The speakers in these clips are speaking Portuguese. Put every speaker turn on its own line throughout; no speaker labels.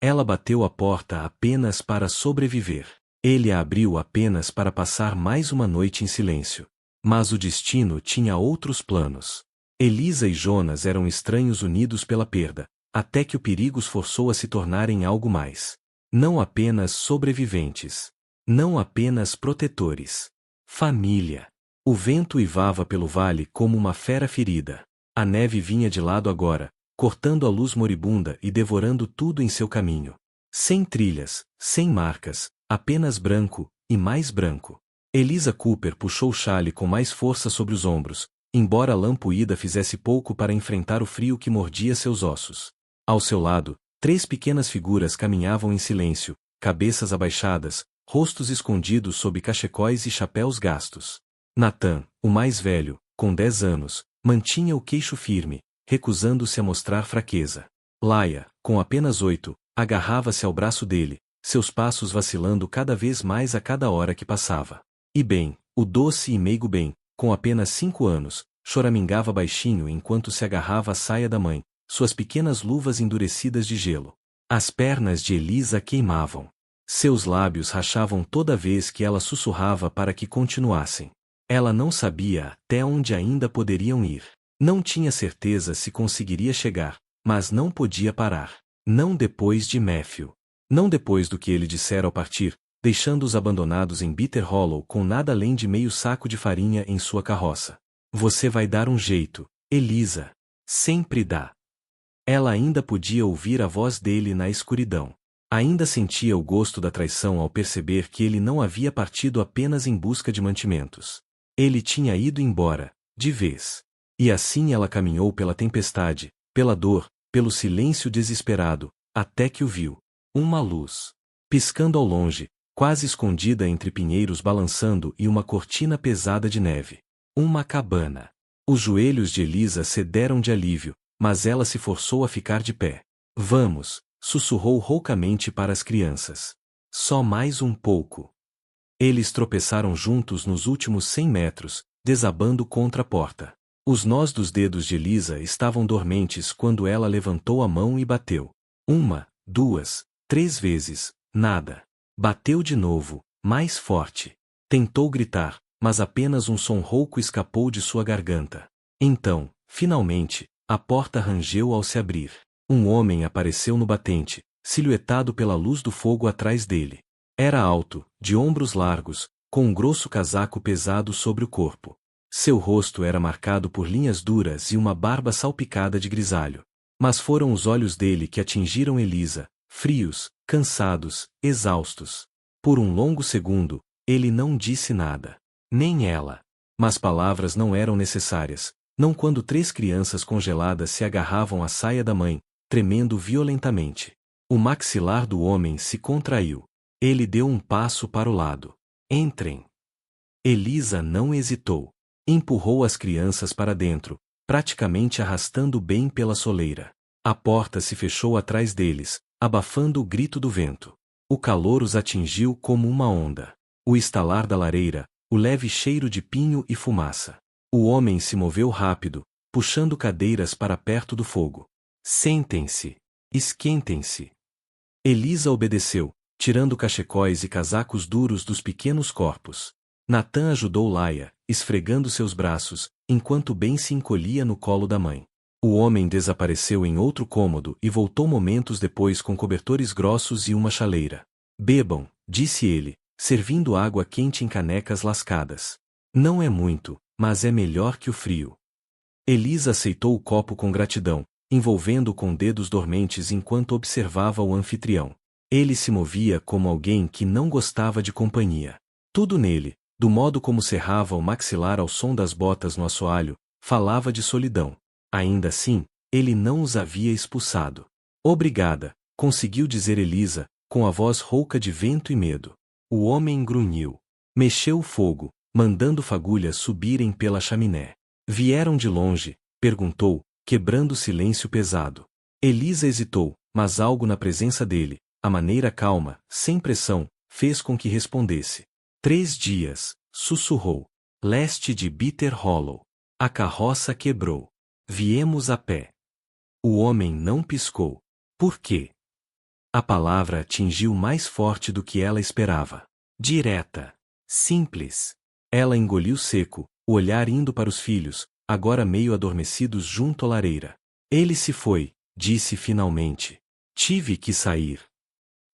Ela bateu a porta apenas para sobreviver. Ele a abriu apenas para passar mais uma noite em silêncio. Mas o destino tinha outros planos. Elisa e Jonas eram estranhos unidos pela perda, até que o perigo os forçou a se tornarem algo mais. Não apenas sobreviventes. Não apenas protetores. Família. O vento uivava pelo vale como uma fera ferida. A neve vinha de lado agora, cortando a luz moribunda e devorando tudo em seu caminho. Sem trilhas, sem marcas, apenas branco, e mais branco. Elisa Cooper puxou o chale com mais força sobre os ombros, embora a lã puída fizesse pouco para enfrentar o frio que mordia seus ossos. Ao seu lado, 3 pequenas figuras caminhavam em silêncio, cabeças abaixadas, rostos escondidos sob cachecóis e chapéus gastos. Nathan, o mais velho, com 10 anos, mantinha o queixo firme, recusando-se a mostrar fraqueza. Laia, com apenas 8, agarrava-se ao braço dele, seus passos vacilando cada vez mais a cada hora que passava. E Ben, o doce e meigo Ben, com apenas 5 anos, choramingava baixinho enquanto se agarrava à saia da mãe, suas pequenas luvas endurecidas de gelo. As pernas de Elisa queimavam. Seus lábios rachavam toda vez que ela sussurrava para que continuassem. Ela não sabia até onde ainda poderiam ir. Não tinha certeza se conseguiria chegar, mas não podia parar. Não depois de Matthew. Não depois do que ele dissera ao partir, deixando-os abandonados em Bitter Hollow com nada além de meio saco de farinha em sua carroça. Você vai dar um jeito, Elisa. Sempre dá. Ela ainda podia ouvir a voz dele na escuridão. Ainda sentia o gosto da traição ao perceber que ele não havia partido apenas em busca de mantimentos. Ele tinha ido embora, de vez. E assim ela caminhou pela tempestade, pela dor, pelo silêncio desesperado, até que o viu. Uma luz. Piscando ao longe, quase escondida entre pinheiros balançando e uma cortina pesada de neve. Uma cabana. Os joelhos de Elisa cederam de alívio, mas ela se forçou a ficar de pé. Vamos, sussurrou roucamente para as crianças. Só mais um pouco. Eles tropeçaram juntos nos últimos 100 metros, desabando contra a porta. Os nós dos dedos de Elisa estavam dormentes quando ela levantou a mão e bateu. 1, 2, 3 vezes, nada. Bateu de novo, mais forte. Tentou gritar, mas apenas um som rouco escapou de sua garganta. Então, finalmente, a porta rangeu ao se abrir. Um homem apareceu no batente, silhuetado pela luz do fogo atrás dele. Era alto, de ombros largos, com um grosso casaco pesado sobre o corpo. Seu rosto era marcado por linhas duras e uma barba salpicada de grisalho. Mas foram os olhos dele que atingiram Elisa, frios, cansados, exaustos. Por um longo segundo, ele não disse nada. Nem ela. Mas palavras não eram necessárias, não quando 3 crianças congeladas se agarravam à saia da mãe, tremendo violentamente. O maxilar do homem se contraiu. Ele deu um passo para o lado. Entrem. Elisa não hesitou. Empurrou as crianças para dentro, praticamente arrastando bem pela soleira. A porta se fechou atrás deles, abafando o grito do vento. O calor os atingiu como uma onda. O estalar da lareira, o leve cheiro de pinho e fumaça. O homem se moveu rápido, puxando cadeiras para perto do fogo. Sentem-se. Esquentem-se. Elisa obedeceu, tirando cachecóis e casacos duros dos pequenos corpos. Nathan ajudou Laia, esfregando seus braços, enquanto Ben se encolhia no colo da mãe. O homem desapareceu em outro cômodo e voltou momentos depois com cobertores grossos e uma chaleira. Bebam, disse ele, servindo água quente em canecas lascadas. Não é muito, mas é melhor que o frio. Elisa aceitou o copo com gratidão, envolvendo-o com dedos dormentes enquanto observava o anfitrião. Ele se movia como alguém que não gostava de companhia. Tudo nele, do modo como cerrava o maxilar ao som das botas no assoalho, falava de solidão. Ainda assim, ele não os havia expulsado. Obrigada, conseguiu dizer Elisa, com a voz rouca de vento e medo. O homem grunhiu. Mexeu o fogo, mandando fagulhas subirem pela chaminé. Vieram de longe? Perguntou, quebrando o silêncio pesado. Elisa hesitou, mas algo na presença dele, a maneira calma, sem pressão, fez com que respondesse. 3 dias, sussurrou. Leste de Bitter Hollow. A carroça quebrou. Viemos a pé. O homem não piscou. Por quê? A palavra atingiu mais forte do que ela esperava. Direta. Simples. Ela engoliu seco, o olhar indo para os filhos, agora meio adormecidos junto à lareira. Ele se foi, disse finalmente. Tive que sair.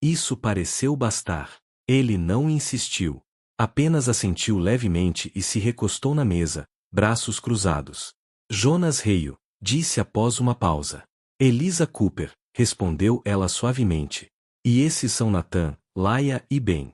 Isso pareceu bastar. Ele não insistiu. Apenas assentiu levemente e se recostou na mesa, braços cruzados. Jonas Reio, disse após uma pausa. Elisa Cooper, respondeu ela suavemente. E esses são Nathan, Laia e Ben.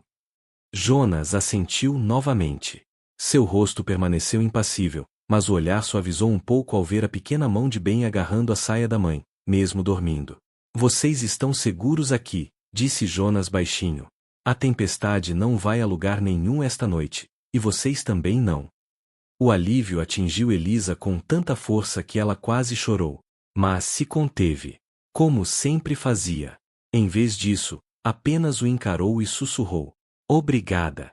Jonas assentiu novamente. Seu rosto permaneceu impassível, mas o olhar suavizou um pouco ao ver a pequena mão de Ben agarrando a saia da mãe, mesmo dormindo. Vocês estão seguros aqui, disse Jonas baixinho. A tempestade não vai a lugar nenhum esta noite, e vocês também não. O alívio atingiu Elisa com tanta força que ela quase chorou. Mas se conteve. Como sempre fazia. Em vez disso, apenas o encarou e sussurrou. Obrigada.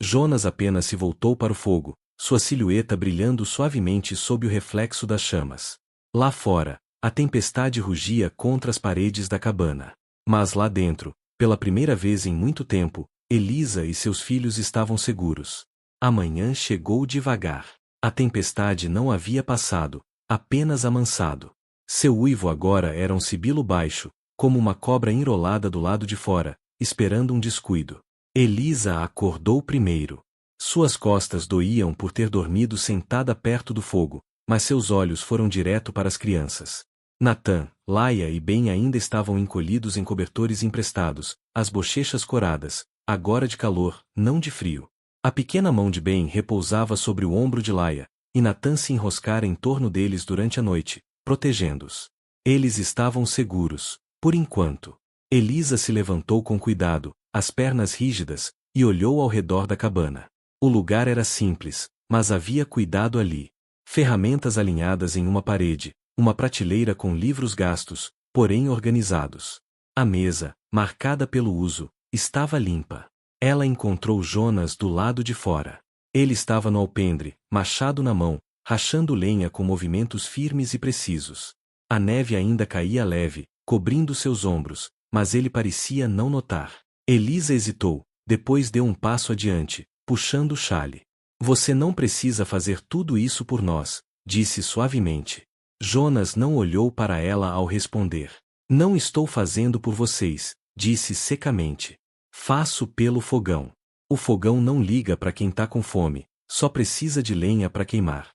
Jonas apenas se voltou para o fogo, sua silhueta brilhando suavemente sob o reflexo das chamas. Lá fora, a tempestade rugia contra as paredes da cabana. Mas lá dentro, pela primeira vez em muito tempo, Elisa e seus filhos estavam seguros. A manhã chegou devagar. A tempestade não havia passado, apenas amansado. Seu uivo agora era um sibilo baixo, como uma cobra enrolada do lado de fora, esperando um descuido. Elisa acordou primeiro. Suas costas doíam por ter dormido sentada perto do fogo, mas seus olhos foram direto para as crianças. Nathan, Laia e Ben ainda estavam encolhidos em cobertores emprestados, as bochechas coradas, agora de calor, não de frio. A pequena mão de Ben repousava sobre o ombro de Laia, e Nathan se enroscara em torno deles durante a noite, protegendo-os. Eles estavam seguros, por enquanto. Elisa se levantou com cuidado, as pernas rígidas, e olhou ao redor da cabana. O lugar era simples, mas havia cuidado ali. Ferramentas alinhadas em uma parede, uma prateleira com livros gastos, porém organizados. A mesa, marcada pelo uso, estava limpa. Ela encontrou Jonas do lado de fora. Ele estava no alpendre, machado na mão, rachando lenha com movimentos firmes e precisos. A neve ainda caía leve, cobrindo seus ombros, mas ele parecia não notar. Elisa hesitou, depois deu um passo adiante, puxando o chale. Você não precisa fazer tudo isso por nós, disse suavemente. Jonas não olhou para ela ao responder. Não estou fazendo por vocês, disse secamente. Faço pelo fogão. O fogão não liga para quem tá com fome, só precisa de lenha para queimar.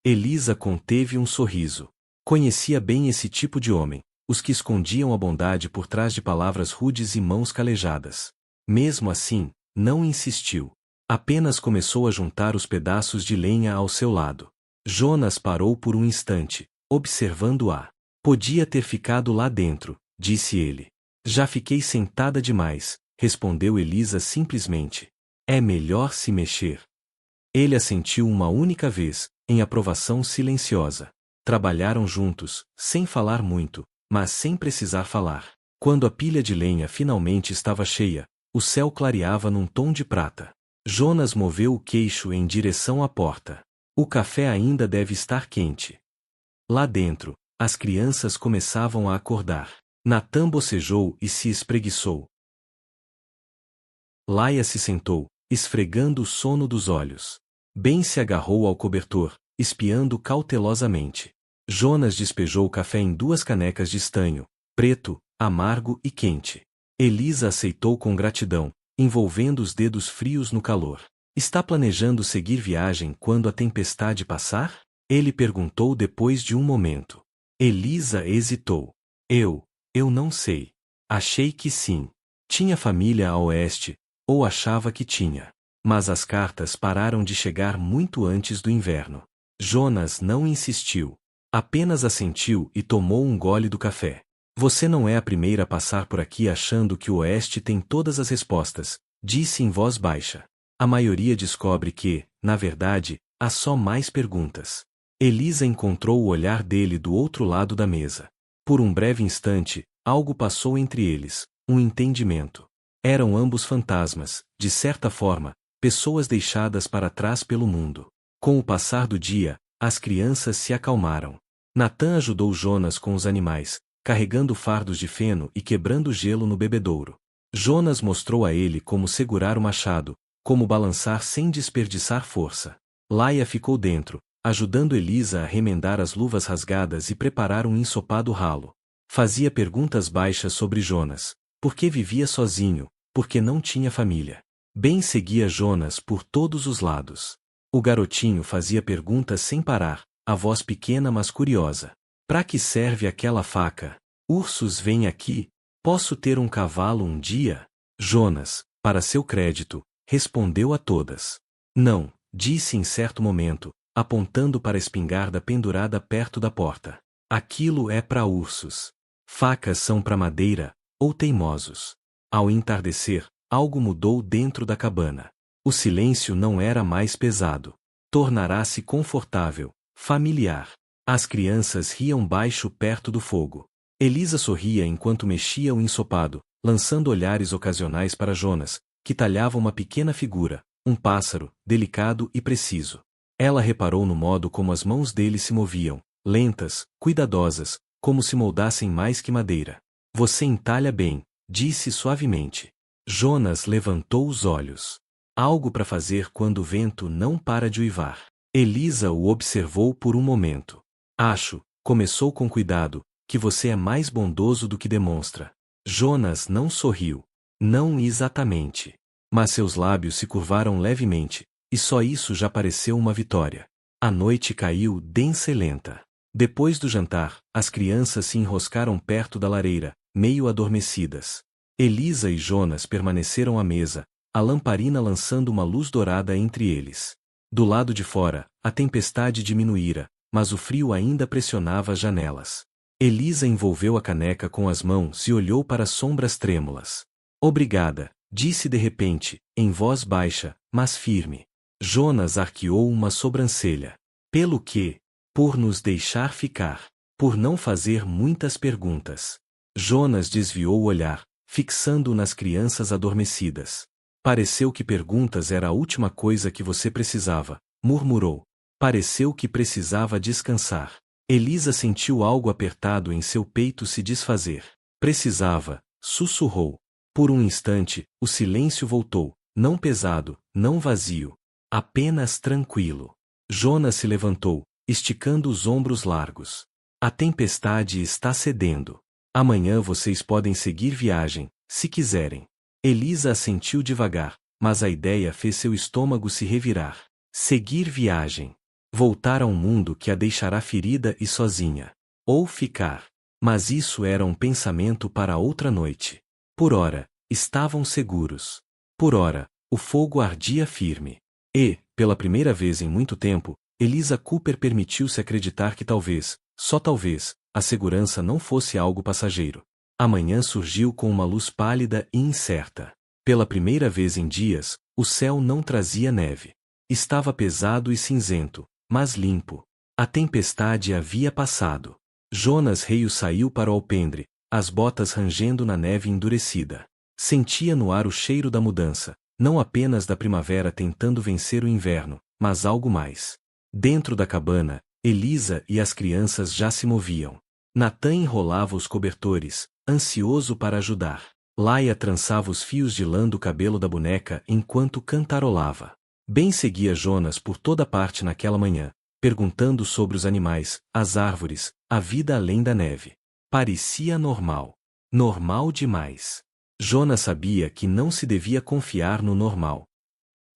Elisa conteve um sorriso. Conhecia bem esse tipo de homem, os que escondiam a bondade por trás de palavras rudes e mãos calejadas. Mesmo assim, não insistiu. Apenas começou a juntar os pedaços de lenha ao seu lado. Jonas parou por um instante, observando-a. Podia ter ficado lá dentro, disse ele. Já fiquei sentada demais, respondeu Elisa simplesmente. É melhor se mexer. Ele assentiu uma única vez, em aprovação silenciosa. Trabalharam juntos, sem falar muito, mas sem precisar falar. Quando a pilha de lenha finalmente estava cheia, o céu clareava num tom de prata. Jonas moveu o queixo em direção à porta. O café ainda deve estar quente. Lá dentro, as crianças começavam a acordar. Nathan bocejou e se espreguiçou. Laia se sentou, esfregando o sono dos olhos. Ben se agarrou ao cobertor, espiando cautelosamente. Jonas despejou o café em 2 canecas de estanho, preto, amargo e quente. Elisa aceitou com gratidão, envolvendo os dedos frios no calor. Está planejando seguir viagem quando a tempestade passar? Ele perguntou depois de um momento. Elisa hesitou. Eu não sei. Achei que sim. Tinha família a oeste, ou achava que tinha. Mas as cartas pararam de chegar muito antes do inverno. Jonas não insistiu. Apenas assentiu e tomou um gole do café. Você não é a primeira a passar por aqui achando que o oeste tem todas as respostas, disse em voz baixa. A maioria descobre que, na verdade, há só mais perguntas. Elisa encontrou o olhar dele do outro lado da mesa. Por um breve instante, algo passou entre eles, um entendimento. Eram ambos fantasmas, de certa forma, pessoas deixadas para trás pelo mundo. Com o passar do dia, as crianças se acalmaram. Nathan ajudou Jonas com os animais, carregando fardos de feno e quebrando gelo no bebedouro. Jonas mostrou a ele como segurar o machado, como balançar sem desperdiçar força. Laia ficou dentro, ajudando Elisa a remendar as luvas rasgadas e preparar um ensopado ralo. Fazia perguntas baixas sobre Jonas, por que vivia sozinho, por que não tinha família. Ben seguia Jonas por todos os lados. O garotinho fazia perguntas sem parar, a voz pequena mas curiosa. Para que serve aquela faca? Ursos vêm aqui? Posso ter um cavalo um dia? Jonas, para seu crédito, respondeu a todas. Não, disse em certo momento, apontando para a espingarda pendurada perto da porta. Aquilo é para ursos. Facas são para madeira, ou teimosos. Ao entardecer, algo mudou dentro da cabana. O silêncio não era mais pesado. Tornará-se confortável, familiar. As crianças riam baixo perto do fogo. Elisa sorria enquanto mexia o ensopado, lançando olhares ocasionais para Jonas, que talhava uma pequena figura, um pássaro, delicado e preciso. Ela reparou no modo como as mãos dele se moviam, lentas, cuidadosas, como se moldassem mais que madeira. Você entalha bem, disse suavemente. Jonas levantou os olhos. Algo para fazer quando o vento não para de uivar. Elisa o observou por um momento. Acho, começou com cuidado, que você é mais bondoso do que demonstra. Jonas não sorriu. Não exatamente. Mas seus lábios se curvaram levemente, e só isso já pareceu uma vitória. A noite caiu densa e lenta. Depois do jantar, as crianças se enroscaram perto da lareira, meio adormecidas. Elisa e Jonas permaneceram à mesa, a lamparina lançando uma luz dourada entre eles. Do lado de fora, a tempestade diminuíra, mas o frio ainda pressionava as janelas. Elisa envolveu a caneca com as mãos e olhou para as sombras trêmulas. Obrigada, disse de repente, em voz baixa, mas firme. Jonas arqueou uma sobrancelha. Pelo quê? Por nos deixar ficar. Por não fazer muitas perguntas. Jonas desviou o olhar, fixando-o nas crianças adormecidas. Pareceu que perguntas era a última coisa que você precisava, murmurou. Pareceu que precisava descansar. Elisa sentiu algo apertado em seu peito se desfazer. Precisava, sussurrou. Por um instante, o silêncio voltou, não pesado, não vazio. Apenas tranquilo. Jonas se levantou, esticando os ombros largos. A tempestade está cedendo. Amanhã vocês podem seguir viagem, se quiserem. Elisa assentiu devagar, mas a ideia fez seu estômago se revirar. Seguir viagem. Voltar a um mundo que a deixará ferida e sozinha. Ou ficar. Mas isso era um pensamento para outra noite. Por ora, estavam seguros. Por ora, o fogo ardia firme. E, pela primeira vez em muito tempo, Elisa Cooper permitiu-se acreditar que talvez, só talvez, a segurança não fosse algo passageiro. A manhã surgiu com uma luz pálida e incerta. Pela primeira vez em dias, o céu não trazia neve. Estava pesado e cinzento, mas limpo. A tempestade havia passado. Jonas Reio saiu para o alpendre, as botas rangendo na neve endurecida. Sentia no ar o cheiro da mudança, não apenas da primavera tentando vencer o inverno, mas algo mais. Dentro da cabana, Elisa e as crianças já se moviam. Natan enrolava os cobertores, ansioso para ajudar. Laia trançava os fios de lã do cabelo da boneca enquanto cantarolava. Ben seguia Jonas por toda parte naquela manhã, perguntando sobre os animais, as árvores, a vida além da neve. Parecia normal. Normal demais. Jonas sabia que não se devia confiar no normal.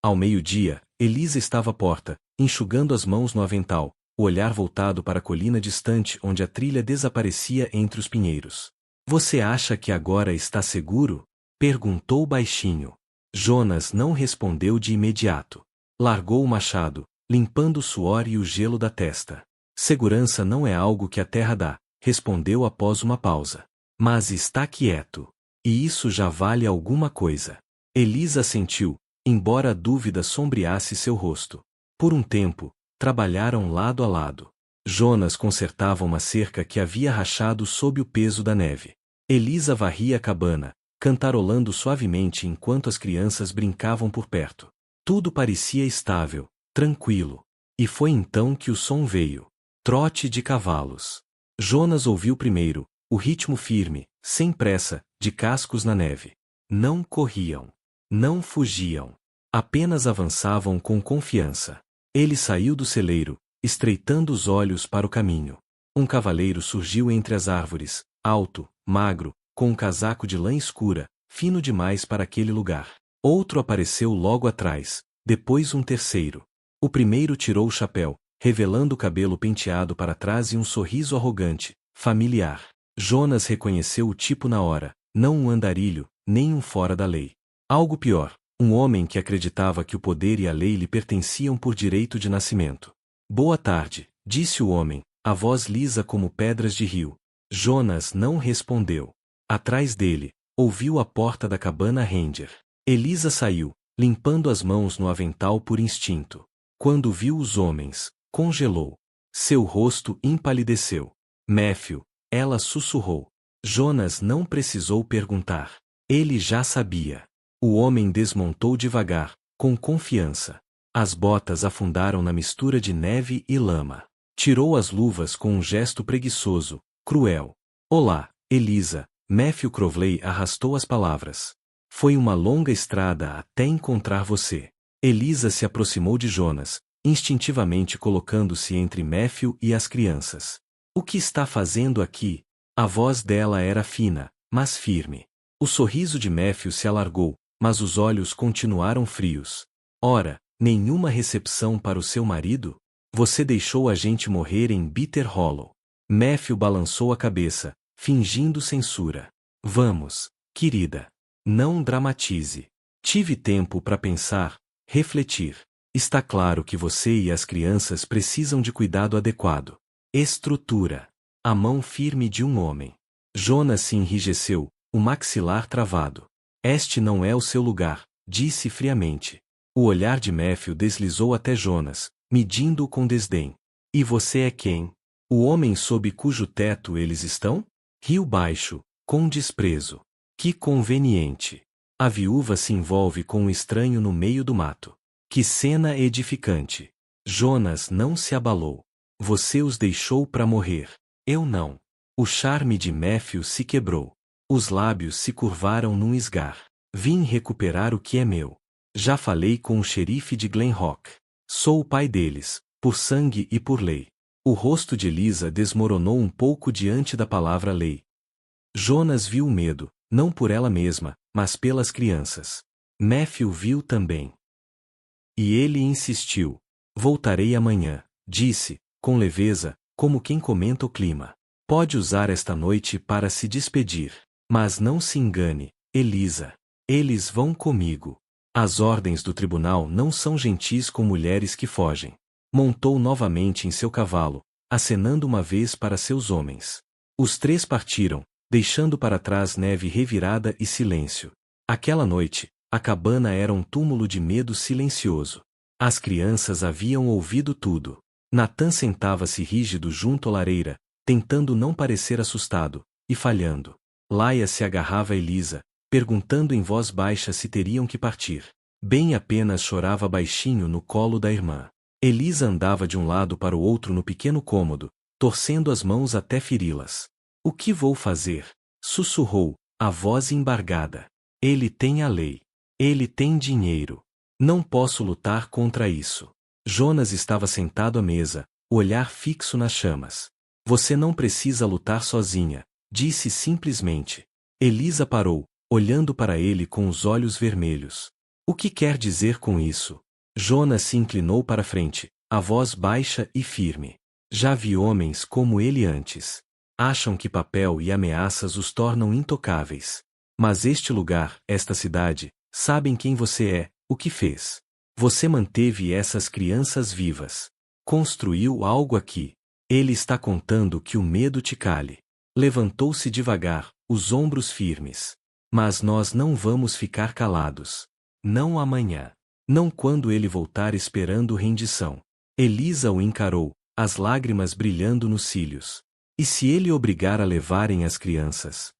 Ao meio-dia, Elisa estava à porta, enxugando as mãos no avental, o olhar voltado para a colina distante onde a trilha desaparecia entre os pinheiros. Você acha que agora está seguro? Perguntou baixinho. Jonas não respondeu de imediato. Largou o machado, limpando o suor e o gelo da testa. Segurança não é algo que a terra dá, respondeu após uma pausa. Mas está quieto. E isso já vale alguma coisa. Elisa assentiu, embora a dúvida sombreasse seu rosto. Por um tempo, trabalharam lado a lado. Jonas consertava uma cerca que havia rachado sob o peso da neve. Elisa varria a cabana, cantarolando suavemente enquanto as crianças brincavam por perto. Tudo parecia estável, tranquilo. E foi então que o som veio. Trote de cavalos. Jonas ouviu primeiro, O ritmo firme, sem pressa, de cascos na neve. Não corriam. Não fugiam. Apenas avançavam com confiança. Ele saiu do celeiro, estreitando os olhos para o caminho. Um cavaleiro surgiu entre as árvores, alto, magro, com um casaco de lã escura, fino demais para aquele lugar. Outro apareceu logo atrás, depois um terceiro. O primeiro tirou o chapéu, revelando o cabelo penteado para trás e um sorriso arrogante, familiar. Jonas reconheceu o tipo na hora, não um andarilho, nem um fora da lei. Algo pior, um homem que acreditava que o poder e a lei lhe pertenciam por direito de nascimento. Boa tarde, disse o homem, a voz lisa como pedras de rio. Jonas não respondeu. Atrás dele, ouviu a porta da cabana Ranger. Elisa saiu, limpando as mãos no avental por instinto. Quando viu os homens, congelou. Seu rosto empalideceu. Matthew, ela sussurrou. Jonas não precisou perguntar. Ele já sabia. O homem desmontou devagar, com confiança. As botas afundaram na mistura de neve e lama. Tirou as luvas com um gesto preguiçoso, cruel. Olá, Elisa, Matthew Crowley arrastou as palavras. Foi uma longa estrada até encontrar você. Elisa se aproximou de Jonas, instintivamente colocando-se entre Matthew e as crianças. O que está fazendo aqui? A voz dela era fina, mas firme. O sorriso de Matthew se alargou, mas os olhos continuaram frios. Ora, nenhuma recepção para o seu marido? Você deixou a gente morrer em Bitter Hollow. Matthew balançou a cabeça, fingindo censura. Vamos, querida. Não dramatize. Tive tempo para pensar, refletir. Está claro que você e as crianças precisam de cuidado adequado. Estrutura. A mão firme de um homem. Jonas se enrijeceu, o maxilar travado. Este não é o seu lugar, disse friamente. O olhar de Matthew deslizou até Jonas, medindo-o com desdém. E você é quem? O homem sob cujo teto eles estão? Riu baixo, com desprezo. Que conveniente. A viúva se envolve com um estranho no meio do mato. Que cena edificante. Jonas não se abalou. Você os deixou para morrer. Eu não. O charme de Matthew se quebrou. Os lábios se curvaram num esgar. Vim recuperar o que é meu. Já falei com o xerife de Glenrock. Sou o pai deles, por sangue e por lei. O rosto de Elisa desmoronou um pouco diante da palavra lei. Jonas viu o medo, não por ela mesma, mas pelas crianças. Matthew viu também. E ele insistiu. Voltarei amanhã, disse, com leveza, como quem comenta o clima. Pode usar esta noite para se despedir. Mas não se engane, Elisa. Eles vão comigo. As ordens do tribunal não são gentis com mulheres que fogem. Montou novamente em seu cavalo, acenando uma vez para seus homens. Os três partiram, deixando para trás neve revirada e silêncio. Aquela noite, a cabana era um túmulo de medo silencioso. As crianças haviam ouvido tudo. Nathan sentava-se rígido junto à lareira, tentando não parecer assustado, e falhando. Laia se agarrava a Elisa, perguntando em voz baixa se teriam que partir. Ben apenas chorava baixinho no colo da irmã. Elisa andava de um lado para o outro no pequeno cômodo, torcendo as mãos até feri-las. O que vou fazer? Sussurrou, a voz embargada. Ele tem a lei. Ele tem dinheiro. Não posso lutar contra isso. Jonas estava sentado à mesa, o olhar fixo nas chamas. Você não precisa lutar sozinha, disse simplesmente. Elisa parou, olhando para ele com os olhos vermelhos. O que quer dizer com isso? Jonas se inclinou para frente, a voz baixa e firme. Já vi homens como ele antes. Acham que papel e ameaças os tornam intocáveis. Mas este lugar, esta cidade, sabem quem você é, o que fez. Você manteve essas crianças vivas. Construiu algo aqui. Ele está contando que o medo te cale. Levantou-se devagar, os ombros firmes. Mas nós não vamos ficar calados. Não amanhã. Não quando ele voltar esperando rendição. Elisa o encarou, as lágrimas brilhando nos cílios. E se ele obrigar a levarem as crianças?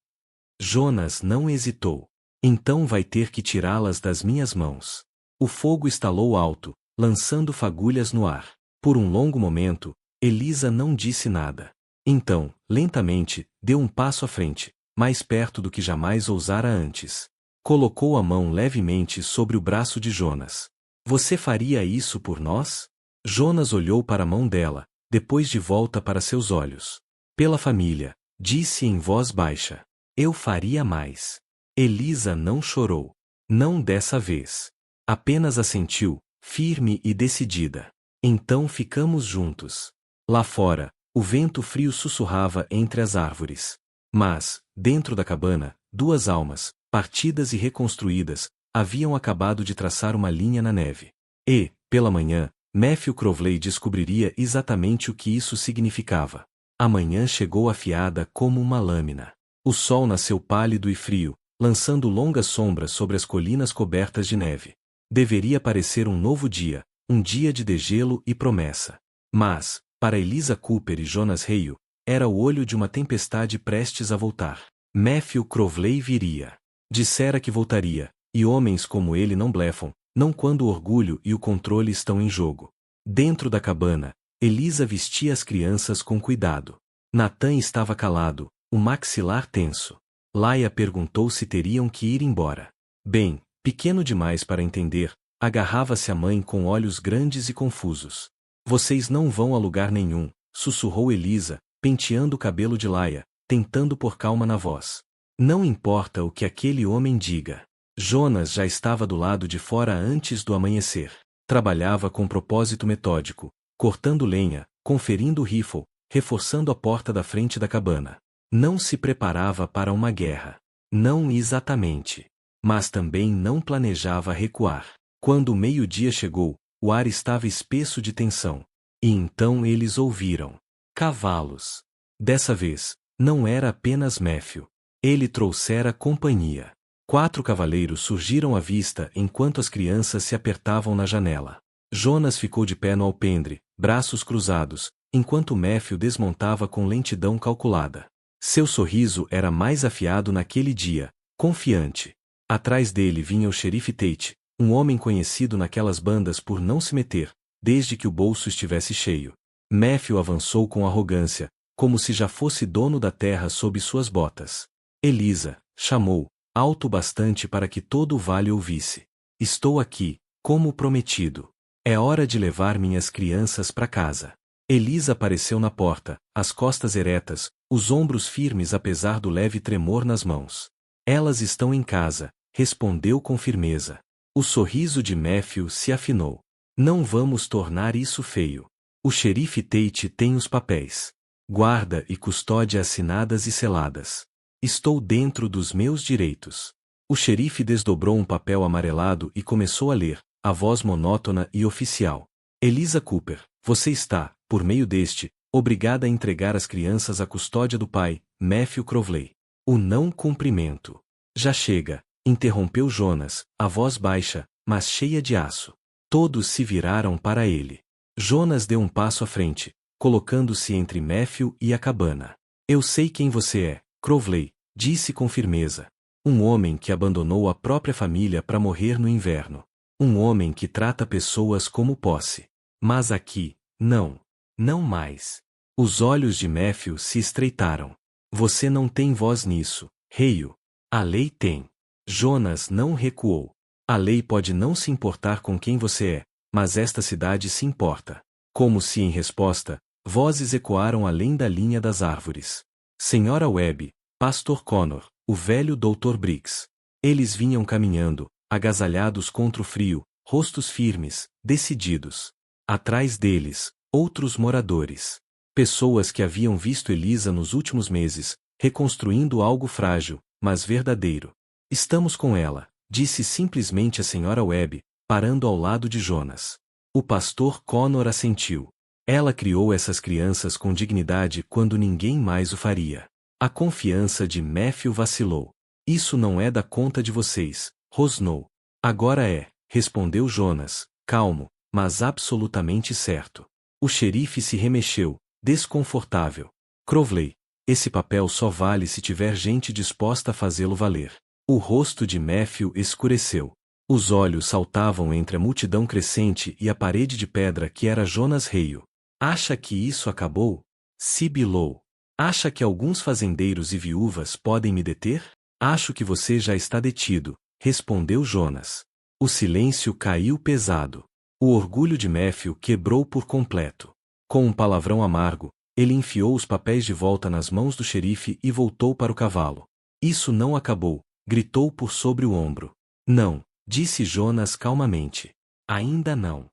Jonas não hesitou. Então vai ter que tirá-las das minhas mãos. O fogo estalou alto, lançando fagulhas no ar. Por um longo momento, Elisa não disse nada. Então, lentamente, deu um passo à frente, mais perto do que jamais ousara antes. Colocou a mão levemente sobre o braço de Jonas. Você faria isso por nós? Jonas olhou para a mão dela, depois de volta para seus olhos. Pela família, disse em voz baixa. Eu faria mais. Elisa não chorou. Não dessa vez. Apenas assentiu, firme e decidida. Então ficamos juntos. Lá fora, o vento frio sussurrava entre as árvores. Mas, dentro da cabana, duas almas, partidas e reconstruídas, haviam acabado de traçar uma linha na neve. E, pela manhã, Matthew Crowley descobriria exatamente o que isso significava. A manhã chegou afiada como uma lâmina. O sol nasceu pálido e frio, lançando longas sombras sobre as colinas cobertas de neve. Deveria parecer um novo dia, um dia de degelo e promessa. Mas, para Elisa Cooper e Jonas Hale, era o olho de uma tempestade prestes a voltar. Matthew Crowley viria. Dissera que voltaria, e homens como ele não blefam, não quando o orgulho e o controle estão em jogo. Dentro da cabana, Elisa vestia as crianças com cuidado. Nathan estava calado, o maxilar tenso. Laia perguntou se teriam que ir embora. Bem, pequeno demais para entender, agarrava-se à mãe com olhos grandes e confusos. Vocês não vão a lugar nenhum, sussurrou Elisa, penteando o cabelo de Laia, tentando pôr calma na voz. Não importa o que aquele homem diga. Jonas já estava do lado de fora antes do amanhecer. Trabalhava com propósito metódico, cortando lenha, conferindo o rifle, reforçando a porta da frente da cabana. Não se preparava para uma guerra. Não exatamente. Mas também não planejava recuar. Quando o meio-dia chegou, o ar estava espesso de tensão. E então eles ouviram. Cavalos. Dessa vez, não era apenas Matthew. Ele trouxera companhia. 4 cavaleiros surgiram à vista enquanto as crianças se apertavam na janela. Jonas ficou de pé no alpendre, braços cruzados, enquanto Matthew desmontava com lentidão calculada. Seu sorriso era mais afiado naquele dia, confiante. Atrás dele vinha o xerife Tate, um homem conhecido naquelas bandas por não se meter, desde que o bolso estivesse cheio. Matthew avançou com arrogância, como se já fosse dono da terra sob suas botas. Elisa, chamou, alto bastante para que todo o vale ouvisse. Estou aqui, como prometido. É hora de levar minhas crianças para casa. Elisa apareceu na porta, as costas eretas, os ombros firmes apesar do leve tremor nas mãos. Elas estão em casa, respondeu com firmeza. O sorriso de Matthew se afinou. Não vamos tornar isso feio. O xerife Tate tem os papéis. Guarda e custódia assinadas e seladas. Estou dentro dos meus direitos. O xerife desdobrou um papel amarelado e começou a ler, a voz monótona e oficial. Elisa Cooper, você está, por meio deste, obrigada a entregar as crianças à custódia do pai, Matthew Crowley. O não cumprimento. Já chega, interrompeu Jonas, a voz baixa, mas cheia de aço. Todos se viraram para ele. Jonas deu um passo à frente, colocando-se entre Matthew e a cabana. Eu sei quem você é, Crowley, disse com firmeza. Um homem que abandonou a própria família para morrer no inverno. Um homem que trata pessoas como posse. Mas aqui, não. Não mais. Os olhos de Matthew se estreitaram. Você não tem voz nisso, Hale. A lei tem. Jonas não recuou. A lei pode não se importar com quem você é, mas esta cidade se importa. Como se em resposta, vozes ecoaram além da linha das árvores. Senhora Webb, Pastor Connor, o velho Dr. Briggs. Eles vinham caminhando, agasalhados contra o frio, rostos firmes, decididos. Atrás deles, outros moradores. Pessoas que haviam visto Elisa nos últimos meses, reconstruindo algo frágil, mas verdadeiro. Estamos com ela, disse simplesmente a Sra. Webb, parando ao lado de Jonas. O pastor Connor assentiu. Ela criou essas crianças com dignidade quando ninguém mais o faria. A confiança de Matthew vacilou. Isso não é da conta de vocês, rosnou. Agora é, respondeu Jonas, calmo, mas absolutamente certo. O xerife se remexeu, desconfortável. Crowley, esse papel só vale se tiver gente disposta a fazê-lo valer. O rosto de Matthew escureceu. Os olhos saltavam entre a multidão crescente e a parede de pedra que era Jonas Hale. Acha que isso acabou? Sibilou. Acha que alguns fazendeiros e viúvas podem me deter? Acho que você já está detido, respondeu Jonas. O silêncio caiu pesado. O orgulho de Matthew quebrou por completo. Com um palavrão amargo, ele enfiou os papéis de volta nas mãos do xerife e voltou para o cavalo. Isso não acabou, gritou por sobre o ombro. Não, disse Jonas calmamente. Ainda não.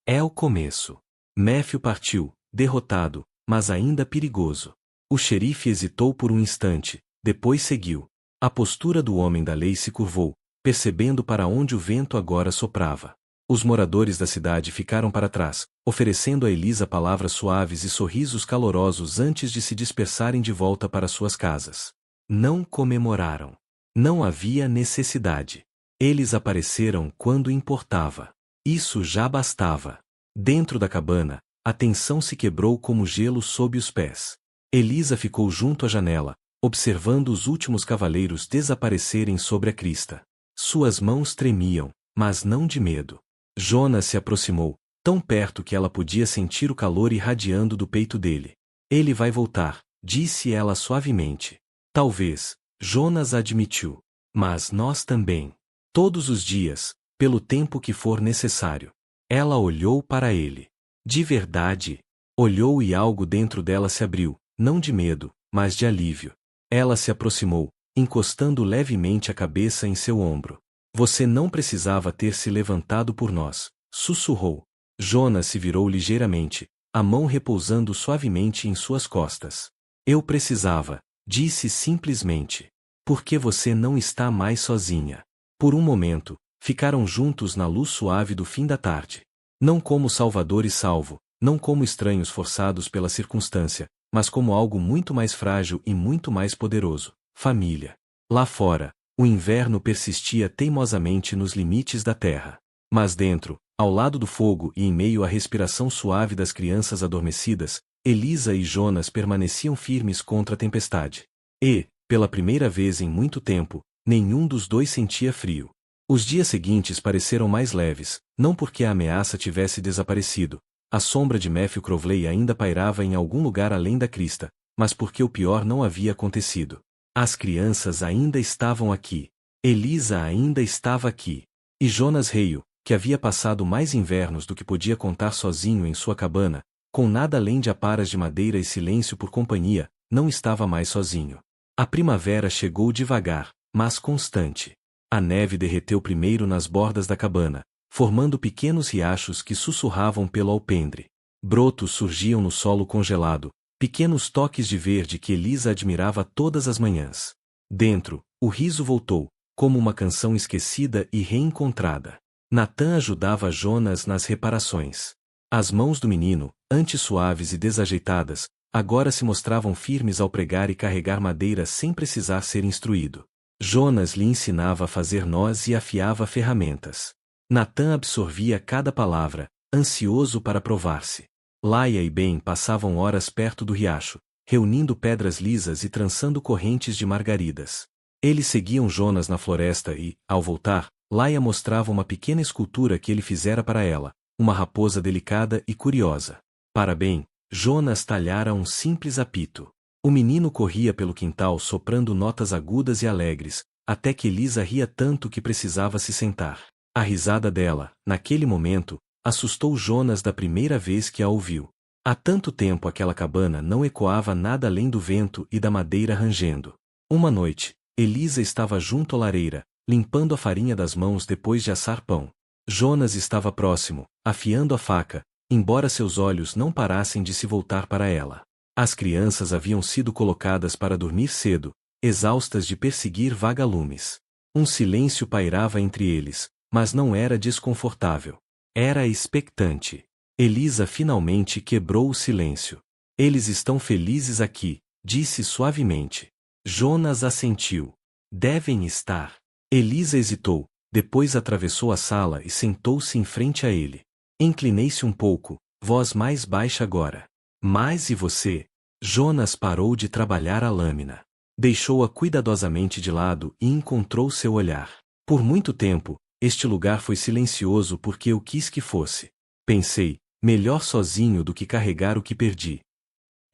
É o começo. Matthew partiu, derrotado, mas ainda perigoso. O xerife hesitou por um instante, depois seguiu. A postura do homem da lei se curvou, percebendo para onde o vento agora soprava. Os moradores da cidade ficaram para trás, oferecendo a Elisa palavras suaves e sorrisos calorosos antes de se dispersarem de volta para suas casas. Não comemoraram. Não havia necessidade. Eles apareceram quando importava. Isso já bastava. Dentro da cabana, a tensão se quebrou como gelo sob os pés. Elisa ficou junto à janela, observando os últimos cavaleiros desaparecerem sobre a crista. Suas mãos tremiam, mas não de medo. Jonas se aproximou, tão perto que ela podia sentir o calor irradiando do peito dele. Ele vai voltar, disse ela suavemente. Talvez, Jonas admitiu. Mas nós também. Todos os dias, pelo tempo que for necessário. Ela olhou para ele. De verdade. Olhou e algo dentro dela se abriu, não de medo, mas de alívio. Ela se aproximou, encostando levemente a cabeça em seu ombro. Você não precisava ter se levantado por nós, sussurrou. Jonas se virou ligeiramente, a mão repousando suavemente em suas costas. Eu precisava, disse simplesmente. Porque você não está mais sozinha. Por um momento, ficaram juntos na luz suave do fim da tarde. Não como salvador e salvo, não como estranhos forçados pela circunstância, mas como algo muito mais frágil e muito mais poderoso, família. Lá fora, o inverno persistia teimosamente nos limites da terra. Mas dentro, ao lado do fogo e em meio à respiração suave das crianças adormecidas, Elisa e Jonas permaneciam firmes contra a tempestade. E, pela primeira vez em muito tempo, nenhum dos dois sentia frio. Os dias seguintes pareceram mais leves, não porque a ameaça tivesse desaparecido, a sombra de Matthew Crowley ainda pairava em algum lugar além da crista, mas porque o pior não havia acontecido. As crianças ainda estavam aqui. Elisa ainda estava aqui. E Jonas Reio, que havia passado mais invernos do que podia contar sozinho em sua cabana, com nada além de aparas de madeira e silêncio por companhia, não estava mais sozinho. A primavera chegou devagar, mas constante. A neve derreteu primeiro nas bordas da cabana, formando pequenos riachos que sussurravam pelo alpendre. Brotos surgiam no solo congelado, pequenos toques de verde que Elisa admirava todas as manhãs. Dentro, o riso voltou, como uma canção esquecida e reencontrada. Natã ajudava Jonas nas reparações. As mãos do menino, antes suaves e desajeitadas, agora se mostravam firmes ao pregar e carregar madeira sem precisar ser instruído. Jonas lhe ensinava a fazer nós e afiava ferramentas. Natã absorvia cada palavra, ansioso para provar-se. Laia e Ben passavam horas perto do riacho, reunindo pedras lisas e trançando correntes de margaridas. Eles seguiam Jonas na floresta e, ao voltar, Laia mostrava uma pequena escultura que ele fizera para ela, uma raposa delicada e curiosa. Para Ben, Jonas talhara um simples apito. O menino corria pelo quintal soprando notas agudas e alegres, até que Elisa ria tanto que precisava se sentar. A risada dela, naquele momento, assustou Jonas da primeira vez que a ouviu. Há tanto tempo aquela cabana não ecoava nada além do vento e da madeira rangendo. Uma noite, Elisa estava junto à lareira, limpando a farinha das mãos depois de assar pão. Jonas estava próximo, afiando a faca, embora seus olhos não parassem de se voltar para ela. As crianças haviam sido colocadas para dormir cedo, exaustas de perseguir vagalumes. Um silêncio pairava entre eles, mas não era desconfortável. Era expectante. Elisa finalmente quebrou o silêncio. Eles estão felizes aqui, disse suavemente. Jonas assentiu. Devem estar. Elisa hesitou, depois atravessou a sala e sentou-se em frente a ele. Inclinei-se um pouco, voz mais baixa agora. Mas e você? Jonas parou de trabalhar a lâmina. Deixou-a cuidadosamente de lado e encontrou seu olhar. Por muito tempo, este lugar foi silencioso porque eu quis que fosse. Pensei, melhor sozinho do que carregar o que perdi.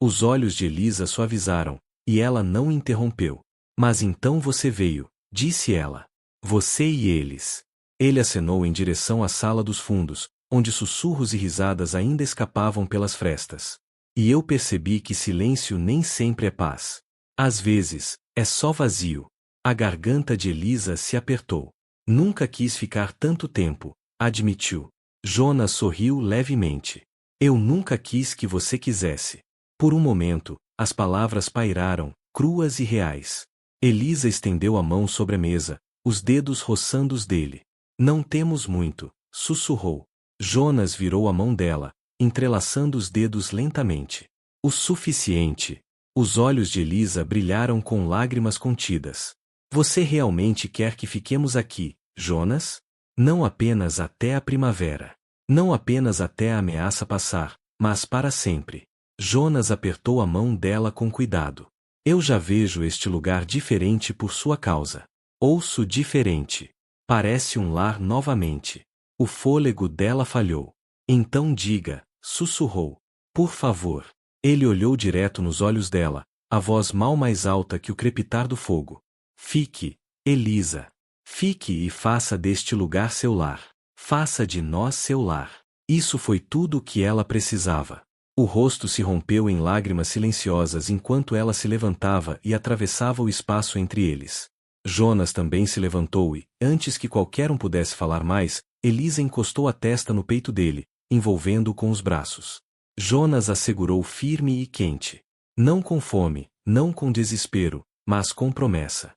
Os olhos de Elisa suavizaram, e ela não interrompeu. Mas então você veio, disse ela. Você e eles. Ele acenou em direção à sala dos fundos, onde sussurros e risadas ainda escapavam pelas frestas. E eu percebi que silêncio nem sempre é paz. Às vezes, é só vazio. A garganta de Elisa se apertou. Nunca quis ficar tanto tempo, admitiu. Jonas sorriu levemente. Eu nunca quis que você quisesse. Por um momento, as palavras pairaram, cruas e reais. Elisa estendeu a mão sobre a mesa, os dedos roçando os dele. Não temos muito, sussurrou. Jonas virou a mão dela, entrelaçando os dedos lentamente. O suficiente. Os olhos de Elisa brilharam com lágrimas contidas. Você realmente quer que fiquemos aqui, Jonas? Não apenas até a primavera. Não apenas até a ameaça passar, mas para sempre. Jonas apertou a mão dela com cuidado. Eu já vejo este lugar diferente por sua causa. Ouço diferente. Parece um lar novamente. O fôlego dela falhou. Então diga, sussurrou. Por favor. Ele olhou direto nos olhos dela, a voz mal mais alta que o crepitar do fogo. Fique, Elisa. Fique e faça deste lugar seu lar. Faça de nós seu lar. Isso foi tudo o que ela precisava. O rosto se rompeu em lágrimas silenciosas enquanto ela se levantava e atravessava o espaço entre eles. Jonas também se levantou e, antes que qualquer um pudesse falar mais, Elisa encostou a testa no peito dele, envolvendo-o com os braços. Jonas a segurou firme e quente. Não com fome, não com desespero, mas com promessa.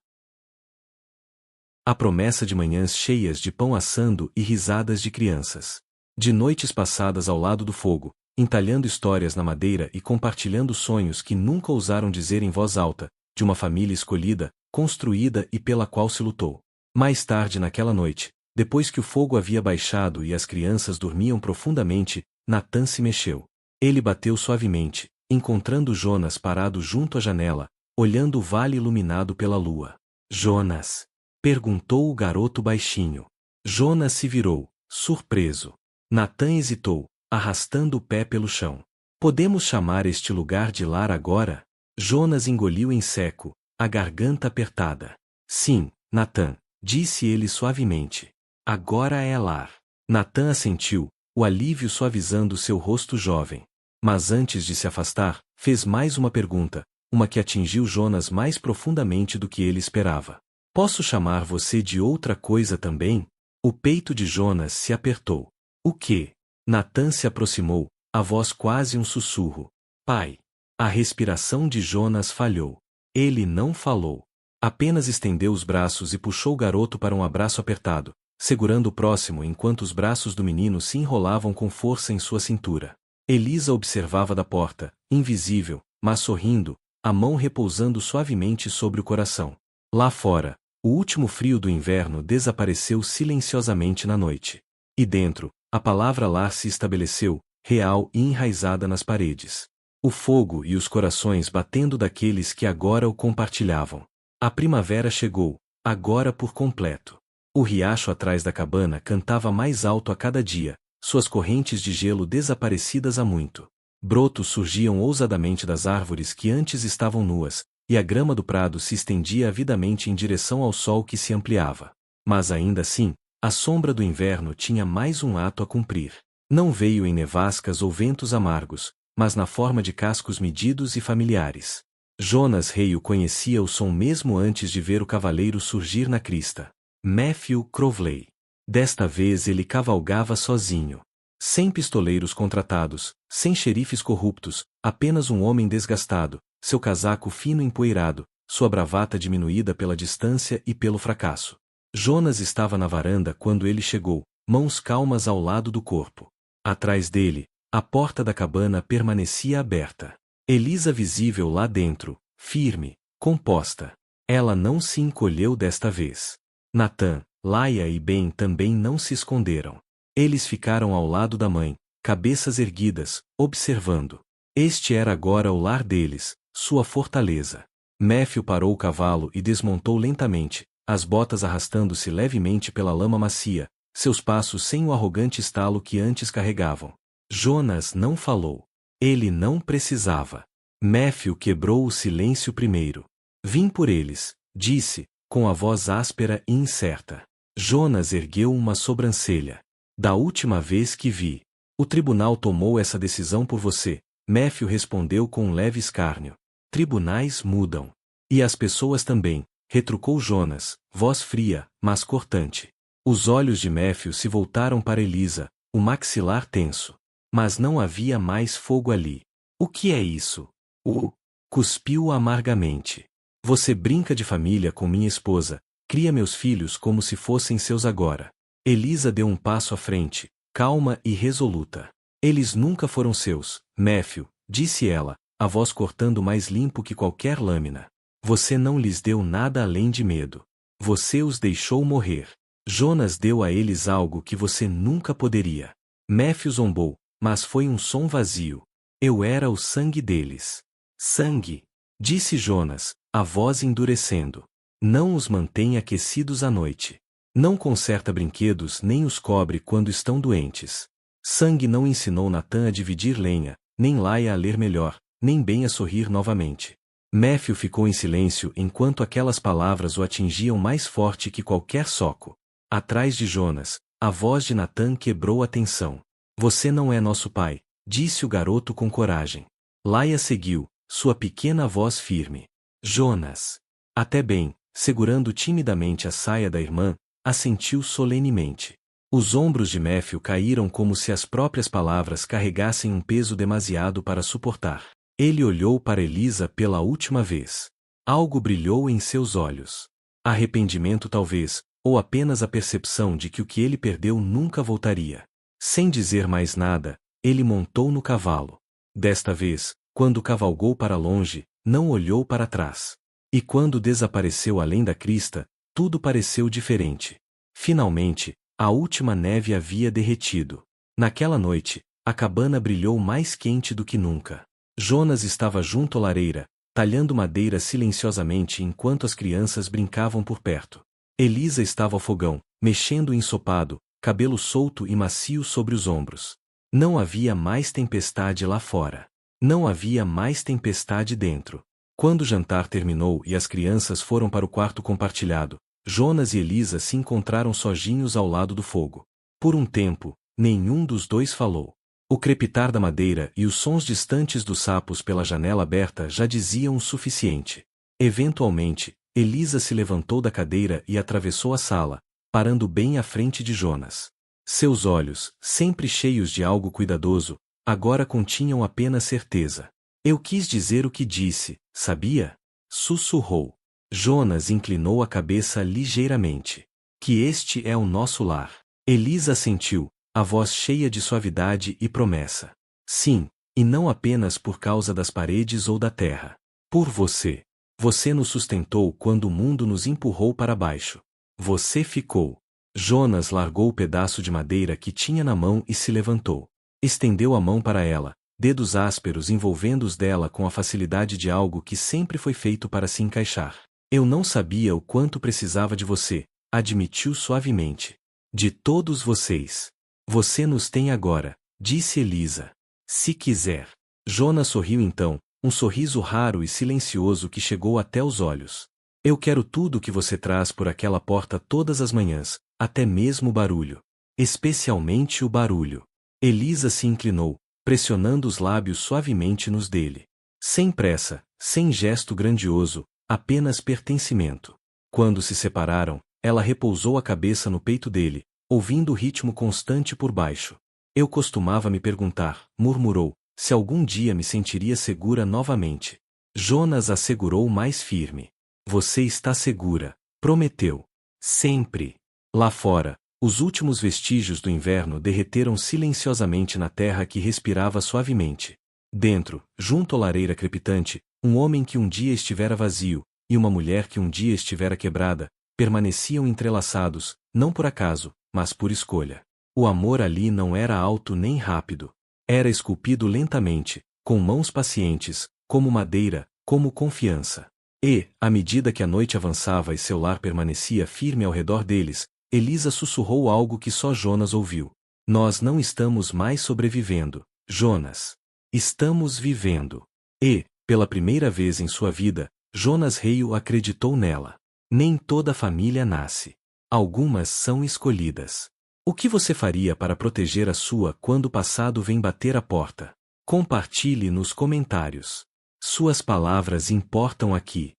A promessa de manhãs cheias de pão assando e risadas de crianças. De noites passadas ao lado do fogo, entalhando histórias na madeira e compartilhando sonhos que nunca ousaram dizer em voz alta, de uma família escolhida, construída e pela qual se lutou. Mais tarde naquela noite, depois que o fogo havia baixado e as crianças dormiam profundamente, Natan se mexeu. Ele bateu suavemente, encontrando Jonas parado junto à janela, olhando o vale iluminado pela lua. Jonas? Perguntou o garoto baixinho. Jonas se virou, surpreso. Natan hesitou, arrastando o pé pelo chão. Podemos chamar este lugar de lar agora? Jonas engoliu em seco, a garganta apertada. Sim, Natan, disse ele suavemente. Agora é lar. Natan assentiu, o alívio suavizando seu rosto jovem. Mas antes de se afastar, fez mais uma pergunta, uma que atingiu Jonas mais profundamente do que ele esperava. Posso chamar você de outra coisa também? O peito de Jonas se apertou. O quê? Natan se aproximou, a voz quase um sussurro. Pai. A respiração de Jonas falhou. Ele não falou. Apenas estendeu os braços e puxou o garoto para um abraço apertado, segurando o próximo enquanto os braços do menino se enrolavam com força em sua cintura. Elisa observava da porta, invisível, mas sorrindo, a mão repousando suavemente sobre o coração. Lá fora, o último frio do inverno desapareceu silenciosamente na noite. E dentro, a palavra lar se estabeleceu, real e enraizada nas paredes. O fogo e os corações batendo daqueles que agora o compartilhavam. A primavera chegou, agora por completo. O riacho atrás da cabana cantava mais alto a cada dia, suas correntes de gelo desaparecidas há muito. Brotos surgiam ousadamente das árvores que antes estavam nuas, e a grama do prado se estendia avidamente em direção ao sol que se ampliava. Mas ainda assim, a sombra do inverno tinha mais um ato a cumprir. Não veio em nevascas ou ventos amargos, mas na forma de cascos medidos e familiares. Jonas Rei o conhecia o som mesmo antes de ver o cavaleiro surgir na crista. Matthew Crowley. Desta vez ele cavalgava sozinho. Sem pistoleiros contratados, sem xerifes corruptos, apenas um homem desgastado, seu casaco fino empoeirado, sua bravata diminuída pela distância e pelo fracasso. Jonas estava na varanda quando ele chegou, mãos calmas ao lado do corpo. Atrás dele, a porta da cabana permanecia aberta. Elisa visível lá dentro, firme, composta. Ela não se encolheu desta vez. Natan, Laia e Ben também não se esconderam. Eles ficaram ao lado da mãe, cabeças erguidas, observando. Este era agora o lar deles, sua fortaleza. Matthew parou o cavalo e desmontou lentamente, as botas arrastando-se levemente pela lama macia, seus passos sem o arrogante estalo que antes carregavam. Jonas não falou. Ele não precisava. Matthew quebrou o silêncio primeiro. Vim por eles, disse, com a voz áspera e incerta. Jonas ergueu uma sobrancelha. Da última vez que vi. O tribunal tomou essa decisão por você. Matthew respondeu com um leve escárnio. Tribunais mudam. E as pessoas também, retrucou Jonas, voz fria, mas cortante. Os olhos de Matthew se voltaram para Elisa, o maxilar tenso. Mas não havia mais fogo ali. O que é isso? Cuspiu amargamente. Você brinca de família com minha esposa, cria meus filhos como se fossem seus agora. Elisa deu um passo à frente, calma e resoluta. Eles nunca foram seus, Matthew, disse ela, a voz cortando mais limpo que qualquer lâmina. Você não lhes deu nada além de medo. Você os deixou morrer. Jonas deu a eles algo que você nunca poderia. Matthew zombou, mas foi um som vazio. Eu era o sangue deles. Sangue, disse Jonas, a voz endurecendo. Não os mantém aquecidos à noite. Não conserta brinquedos nem os cobre quando estão doentes. Sangue não ensinou Natã a dividir lenha, nem Laia a ler melhor, nem Ben a sorrir novamente. Matthew ficou em silêncio enquanto aquelas palavras o atingiam mais forte que qualquer soco. Atrás de Jonas, a voz de Natã quebrou a tensão. Você não é nosso pai, disse o garoto com coragem. Laia seguiu, sua pequena voz firme. Jonas. Até bem, segurando timidamente a saia da irmã, assentiu solenemente. Os ombros de Matthew caíram como se as próprias palavras carregassem um peso demasiado para suportar. Ele olhou para Elisa pela última vez. Algo brilhou em seus olhos. Arrependimento talvez, ou apenas a percepção de que o que ele perdeu nunca voltaria. Sem dizer mais nada, ele montou no cavalo. Desta vez, quando cavalgou para longe, não olhou para trás. E quando desapareceu além da crista, tudo pareceu diferente. Finalmente, a última neve havia derretido. Naquela noite, a cabana brilhou mais quente do que nunca. Jonas estava junto à lareira, talhando madeira silenciosamente enquanto as crianças brincavam por perto. Elisa estava ao fogão, mexendo o ensopado, cabelo solto e macio sobre os ombros. Não havia mais tempestade lá fora. Não havia mais tempestade dentro. Quando o jantar terminou e as crianças foram para o quarto compartilhado, Jonas e Elisa se encontraram sozinhos ao lado do fogo. Por um tempo, nenhum dos dois falou. O crepitar da madeira e os sons distantes dos sapos pela janela aberta já diziam o suficiente. Eventualmente, Elisa se levantou da cadeira e atravessou a sala, parando bem à frente de Jonas. Seus olhos, sempre cheios de algo cuidadoso, agora continham apenas certeza. Eu quis dizer o que disse, sabia? Sussurrou. Jonas inclinou a cabeça ligeiramente. Que este é o nosso lar. Elisa assentiu, a voz cheia de suavidade e promessa. Sim, e não apenas por causa das paredes ou da terra. Por você. Você nos sustentou quando o mundo nos empurrou para baixo. Você ficou. Jonas largou o pedaço de madeira que tinha na mão e se levantou. Estendeu a mão para ela, dedos ásperos envolvendo os dela com a facilidade de algo que sempre foi feito para se encaixar. Eu não sabia o quanto precisava de você, admitiu suavemente. De todos vocês. Você nos tem agora, disse Elisa. Se quiser. Jonas sorriu então, um sorriso raro e silencioso que chegou até os olhos. Eu quero tudo o que você traz por aquela porta todas as manhãs, até mesmo o barulho. Especialmente o barulho. Elisa se inclinou, pressionando os lábios suavemente nos dele. Sem pressa, sem gesto grandioso, apenas pertencimento. Quando se separaram, ela repousou a cabeça no peito dele, ouvindo o ritmo constante por baixo. Eu costumava me perguntar, murmurou, se algum dia me sentiria segura novamente. Jonas a segurou mais firme. Você está segura, prometeu. Sempre. Lá fora, os últimos vestígios do inverno derreteram silenciosamente na terra que respirava suavemente. Dentro, junto à lareira crepitante, um homem que um dia estivera vazio, e uma mulher que um dia estivera quebrada, permaneciam entrelaçados, não por acaso, mas por escolha. O amor ali não era alto nem rápido. Era esculpido lentamente, com mãos pacientes, como madeira, como confiança. E, à medida que a noite avançava e seu lar permanecia firme ao redor deles, Elisa sussurrou algo que só Jonas ouviu. Nós não estamos mais sobrevivendo, Jonas. Estamos vivendo. E, Pela primeira vez em sua vida, Jonas Reio acreditou nela. Nem toda família nasce. Algumas são escolhidas. O que você faria para proteger a sua quando o passado vem bater a porta? Compartilhe nos comentários. Suas palavras importam aqui.